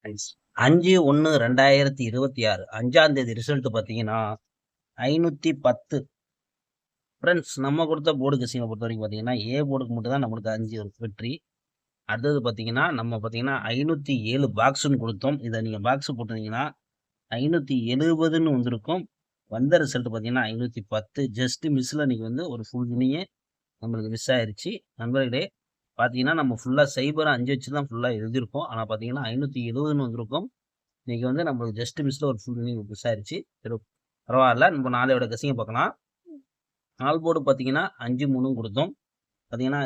5/1/2026 5ஆம் தேதி ரிசல்ட் பார்த்தீங்கன்னா 510. ஃப்ரெண்ட்ஸ் நம்ம கொடுத்த போர்டு கெஸ்ஸிங்கை பொறுத்த வரைக்கும் பார்த்தீங்கன்னா ஏ போர்டுக்கு மட்டும் தான் நம்மளுக்கு 5 வெற்றி. அடுத்தது பார்த்தீங்கன்னா நம்ம பார்த்தீங்கன்னா 507 பாக்ஸுன்னு கொடுத்தோம். இதை நீங்கள் பாக்ஸ் போட்டிருந்தீங்கன்னா 570ன்னு வந்திருக்கும். வந்த ரிசல்ட் பார்த்தீங்கன்னா 510. ஜஸ்ட் மிஸ்ஸில் நீங்கள் வந்து ஒரு ஃபுல் வினியே நம்மளுக்கு மிஸ் ஆயிருச்சு. நண்பர்களே பார்த்தீங்கன்னா நம்ம ஃபுல்லாக சைபர் 5 வச்சு தான் ஃபுல்லாக எழுதியிருக்கோம். ஆனால் பார்த்தீங்கன்னா 570ன்னு வந்திருக்கும். இன்னைக்கு வந்து நம்மளுக்கு ஜஸ்ட் மிஸ்ல ஒரு ஃபுல் வினிங் மிஸ் ஆயிருச்சு. சரி பரவாயில்ல. நம்ம நாளையோட கெஸ்ஸிங்கை பார்க்கலாம். நாள் போர்டு பார்த்தீங்கன்னா 5-3 கொடுத்தோம். பார்த்தீங்கன்னா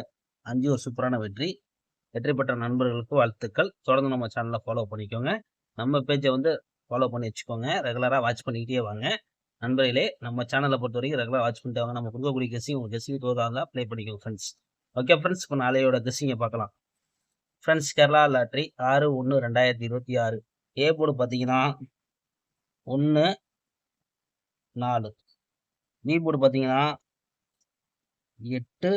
5 ஒரு சூப்பரான வெற்றி. வெற்றி பெற்ற நண்பர்களுக்கு வாழ்த்துக்கள். தொடர்ந்து நம்ம சேனலை ஃபாலோ பண்ணிக்கோங்க. நம்ம பேஜை வந்து ஃபாலோ பண்ணி வச்சுக்கோங்க. ரெகுலராக வாட்ச் பண்ணிக்கிட்டே வாங்க. நண்பர்களே நம்ம சேனலை பொறுத்த வரைக்கும் ரெகுலராக வாட்ச் பண்ணிட்டு வாங்க. நம்ம கொடுக்கக்கூடிய கெஸ்ஸிங் உங்கள் கெஸ்ஸிங் தோதாக ப்ளே பண்ணிக்கோங்க ஃப்ரெண்ட்ஸ். ஓகே ஃப்ரெண்ட்ஸ், இப்போ நாளையோட கெஸ்ஸிங்கை பார்க்கலாம். Friends, Kerala lottery 6/1/2026 A board பார்த்தீங்கன்னா 1 4. பி போர்டு பார்த்தீங்கன்னா 8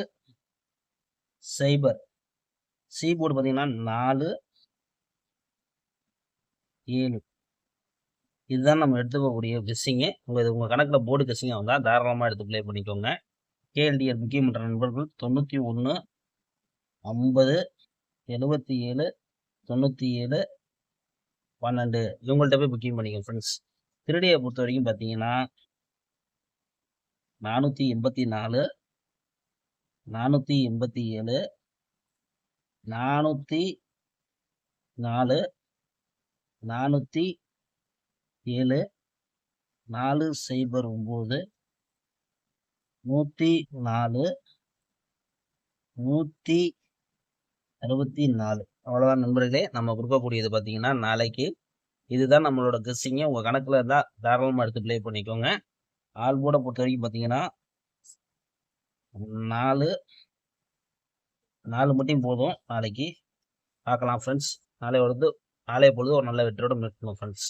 0. சி போர்டு பார்த்தீங்கன்னா 4 7. இதுதான் நம்ம எடுத்துக்கக்கூடிய கெஸ்ஸிங்கு. உங்கள் கணக்கில் போர்டு கெஸ்ஸிங்காக வந்தால் தாராளமாக எடுத்து ப்ளே பண்ணிக்கோங்க. கேஎல்டிஆர் முக்கியமற்ற நண்பர்கள் 91 50 77 97 12 இவங்கள்ட்ட போய் புக்கிங் பண்ணிக்கோங்க ஃப்ரெண்ட்ஸ். திருடியை பொறுத்த வரைக்கும் பார்த்தீங்கன்னா 484 487 404 407 409 104 164. அவ்வளோதான் நண்பர்களே. நம்ம கொடுக்கக்கூடியது பார்த்தீங்கன்னா நாளைக்கு இதுதான் நம்மளோட கெஸ்ஸிங்க. உங்கள் கணக்கில் இருந்தால் தாராளமாக எடுத்து ப்ளே பண்ணிக்கோங்க. ஆல் போர்டை பொறுத்த வரைக்கும் பார்த்தீங்கன்னா 4 மட்டும் போதும். நாளைக்கு பார்க்கலாம் ஃப்ரெண்ட்ஸ். நாளைய பொழுது ஒரு நல்ல வெற்றியோட மீட் பண்ணுவோம் ஃப்ரெண்ட்ஸ்.